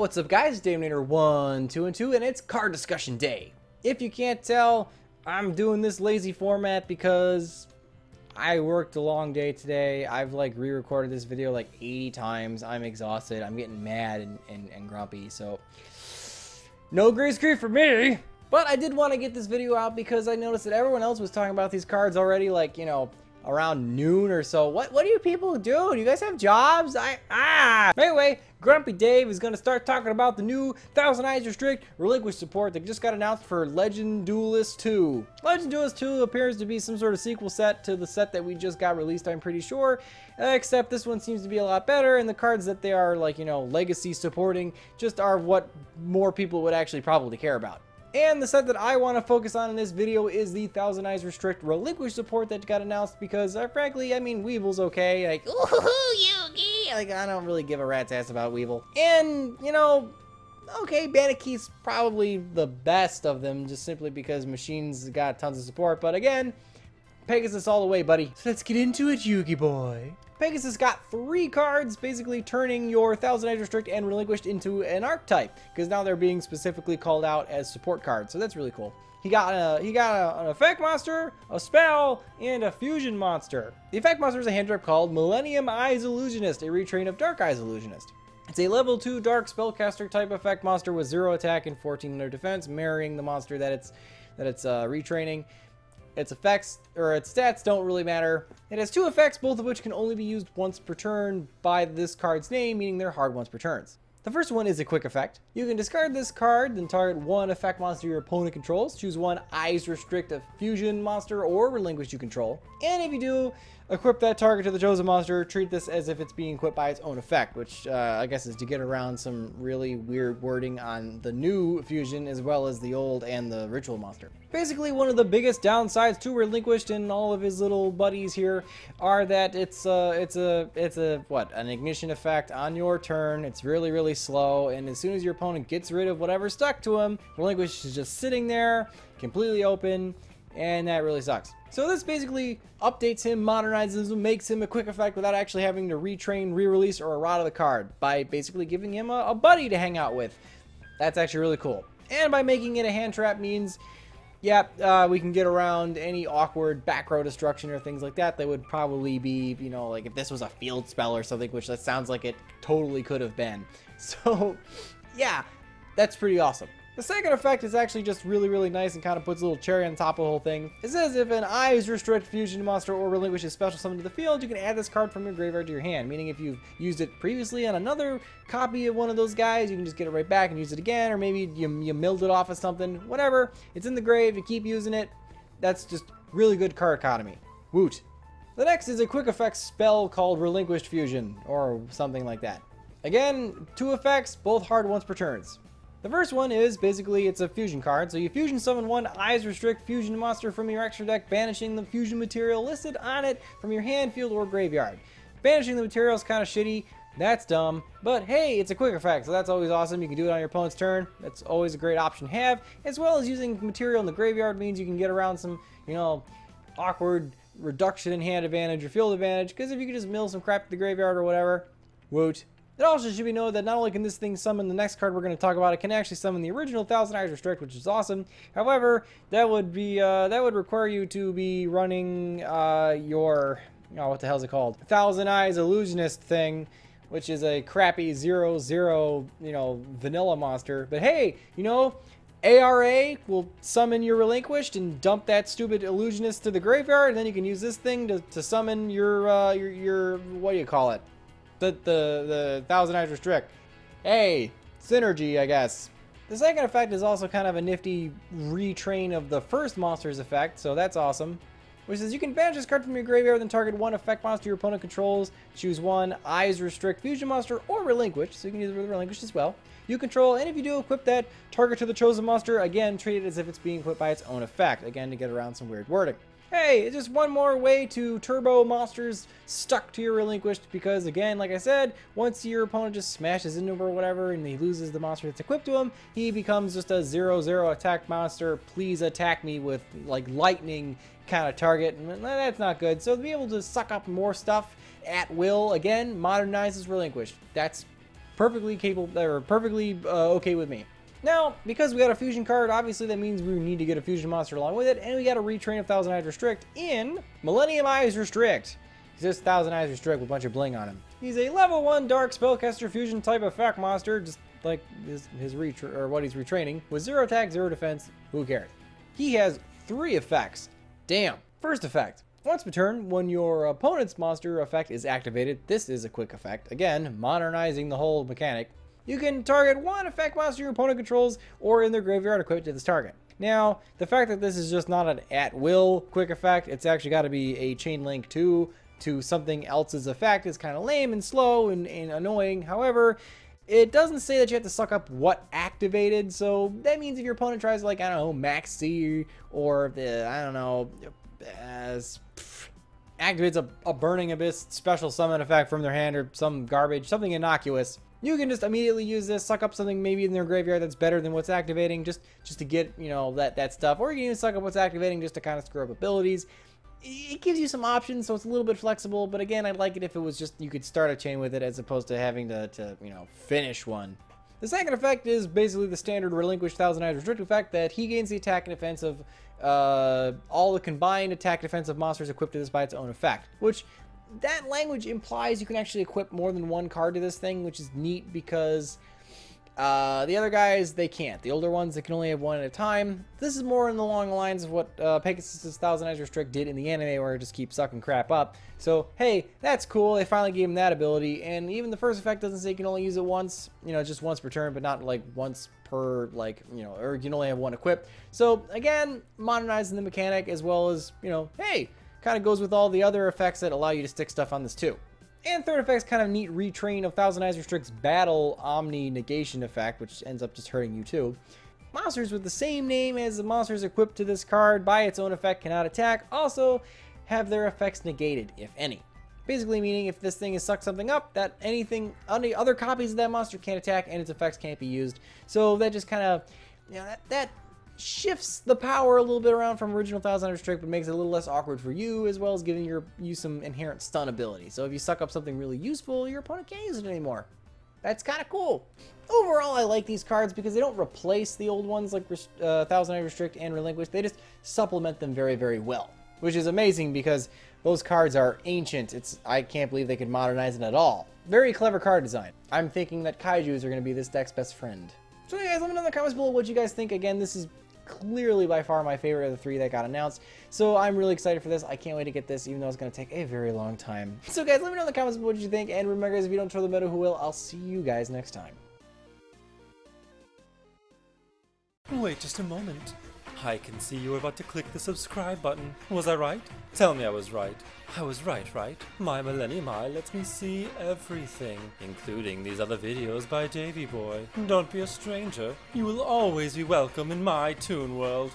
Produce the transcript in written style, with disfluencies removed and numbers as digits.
What's up guys, Daminator 1, 2, and 2, and it's card discussion day. If you can't tell, I'm doing this lazy format because I worked a long day today. I've like re-recorded this video like 80 times. I'm exhausted. I'm getting mad and grumpy, so no grace creep for me. But I did want to get this video out because I noticed that everyone else was talking about these cards already, like, you know, around noon or so. What do you people do? Do you guys have jobs? Anyway, Grumpy Dave is going to start talking about the new Millennium-Eyes Restrict Relinquished support that just got announced for Legend Duelist 2. Legend Duelist 2 appears to be some sort of sequel set to the set that we just got released, I'm pretty sure. Except this one seems to be a lot better, and the cards that they are, like, you know, legacy supporting just are what more people would actually probably care about. And the set that I want to focus on in this video is the Millennium-Eyes Restrict Relinquished support that got announced because, frankly, I mean, Weevil's okay. Like, ooh, Yugi! Like, I don't really give a rat's ass about Weevil. And, you know, okay, Bandicoot's probably the best of them just simply because Machine's got tons of support. But again, Pegasus all the way, buddy. So let's get into it, Yugi boy. Pegasus got 3 cards, basically turning your Millennium-Eyes Restrict and Relinquished into an archetype, because now they're being specifically called out as support cards, so that's really cool. He got an effect monster, a spell, and a fusion monster. The effect monster is a hand trap called Millennium-Eyes Illusionist, a retrain of Dark-Eyes Illusionist. It's a level 2 dark spellcaster type effect monster with 0 attack and 1400 defense, mirroring the monster that it's retraining. Its effects, or its stats, don't really matter. It has 2 effects, both of which can only be used once per turn by this card's name, meaning they're hard once per turns. The first one is a quick effect. You can discard this card, then target 1 effect monster your opponent controls. Choose 1 Eyes Restrict a fusion monster or Relinquish you control. And if you do, equip that target to the chosen monster. Treat this as if it's being equipped by its own effect, which I guess is to get around some really weird wording on the new fusion as well as the old and the ritual monster. Basically, one of the biggest downsides to Relinquished and all of his little buddies here are that it's an ignition effect on your turn. It's really slow, and as soon as your opponent gets rid of whatever stuck to him, Relinquished is just sitting there, completely open, and that really sucks. So this basically updates him, modernizes him, makes him a quick effect without actually having to retrain, re-release, or errata the card by basically giving him a buddy to hang out with. That's actually really cool. And by making it a hand trap means, yeah, we can get around any awkward back row destruction or things like that. That would probably be, you know, like if this was a field spell or something, which that sounds like it totally could have been. So, yeah, that's pretty awesome. The second effect is actually just really nice and kind of puts a little cherry on top of the whole thing. It says if an Eyes Restrict fusion monster or Relinquish is special summoned to the field, you can add this card from your graveyard to your hand. Meaning if you've used it previously on another copy of one of those guys, you can just get it right back and use it again, or maybe you milled it off of something. Whatever, it's in the grave, you keep using it. That's just really good card economy. Woot. The next is a quick effect spell called Relinquished Fusion, or something like that. Again, 2 effects, both hard once per turns. The first one is basically it's a fusion card, so you fusion summon 1 Eyes Restrict fusion monster from your extra deck, banishing the fusion material listed on it from your hand, field, or graveyard. Banishing the material is kind of shitty, that's dumb, but hey, it's a quick effect, so that's always awesome. You can do it on your opponent's turn, that's always a great option to have, as well as using material in the graveyard means you can get around some, you know, awkward reduction in hand advantage or field advantage, because if you can just mill some crap to the graveyard or whatever, woot. It also should be noted that not only can this thing summon the next card we're going to talk about, it can actually summon the original Millennium-Eyes Restrict, which is awesome. However, that would require you to be running your, oh, what the hell is it called? Millennium-Eyes Illusionist thing, which is a crappy 0/0, you know, vanilla monster. But hey, you know, ARA will summon your Relinquished and dump that stupid Illusionist to the graveyard, and then you can use this thing to summon your what do you call it? The Millennium-Eyes Restrict. Hey, synergy, I guess. The second effect is also kind of a nifty retrain of the first monster's effect, so that's awesome. Which says you can banish this card from your graveyard, then target 1 effect monster your opponent controls. Choose 1 Eyes Restrict fusion monster or Relinquish, so you can use it with Relinquish as well. You control, and if you do equip that target to the chosen monster, again, treat it as if it's being equipped by its own effect, again, to get around some weird wording. Hey, it's just one more way to turbo monsters stuck to your Relinquished, because again, like I said, once your opponent just smashes into him or whatever and he loses the monster that's equipped to him, he becomes just a 0/0 attack monster. Please attack me with like lightning kind of target, and that's not good. So to be able to suck up more stuff at will, again, modernizes Relinquished. That's perfectly capable, or perfectly okay with me. Now, because we got a fusion card, obviously that means we need to get a fusion monster along with it, and we got to retrain of Thousand-Eyes Restrict in Millennium-Eyes Restrict. He's just Thousand-Eyes Restrict with a bunch of bling on him. He's a level 1 Dark Spellcaster Fusion type effect monster, just like what he's retraining, with 0 attack, 0 defense, who cares? He has 3 effects. Damn. First effect. Once per turn, when your opponent's monster effect is activated, this is a quick effect, again, modernizing the whole mechanic. You can target 1 effect monster your opponent controls or in their graveyard equipped to this target. Now, the fact that this is just not an at-will quick effect, it's actually got to be a chain link to something else's effect is kind of lame and slow and annoying. However, it doesn't say that you have to suck up what activated, so that means if your opponent tries, like, I don't know, Max C, or, I don't know, activates a Burning Abyss special summon effect from their hand or some garbage, something innocuous, you can just immediately use this, suck up something maybe in their graveyard that's better than what's activating, just to get, you know, that stuff. Or you can even suck up what's activating just to kind of screw up abilities. It gives you some options, so it's a little bit flexible, but again, I'd like it if it was just, you could start a chain with it as opposed to having to you know, finish one. The second effect is basically the standard Relinquished Thousand-Eyes Restrict effect, that he gains the attack and defense of all the combined attack defense of monsters equipped to this by its own effect, which that language implies you can actually equip more than 1 card to this thing, which is neat because the other guys, they can't. The older ones, they can only have 1 at a time. This is more in the long lines of what Pegasus' Thousand-Eyes Restrict did in the anime, where it just keeps sucking crap up. So, hey, that's cool. They finally gave him that ability, and even the first effect doesn't say you can only use it once, you know, just once per turn, but not like once per, like, you know, or you can only have 1 equipped. So, again, modernizing the mechanic as well as, you know, hey, kind of goes with all the other effects that allow you to stick stuff on this too. And third effect's kind of neat retrain of Thousand-Eyes Restrict's Battle Omni Negation effect, which ends up just hurting you too. Monsters with the same name as the monsters equipped to this card by its own effect cannot attack, also have their effects negated, if any. Basically meaning if this thing has sucked something up, that any other copies of that monster can't attack and its effects can't be used. So that just kind of, you know, that shifts the power a little bit around from original Thousand-Eyes Restrict, but makes it a little less awkward for you, as well as giving you some inherent stun ability. So if you suck up something really useful, your opponent can't use it anymore. That's kind of cool. Overall, I like these cards because they don't replace the old ones like Thousand-Eyes Restrict and Relinquished. They just supplement them very, very well, which is amazing because those cards are ancient. I can't believe they could modernize it at all. Very clever card design. I'm thinking that kaijus are going to be this deck's best friend. So yeah, guys, let me know in the comments below what you guys think. Again, this is clearly by far my favorite of the 3 that got announced, so I'm really excited for this. I can't wait to get this, even though it's going to take a very long time. So guys, let me know in the comments what you think, and remember guys, if you don't control the meta, who will? I'll see you guys next time. Wait just a moment. I can see you were about to click the subscribe button. Was I right? Tell me I was right. I was right? My Millennium Eye lets me see everything, including these other videos by Davy Boy. Don't be a stranger. You will always be welcome in my Toon World.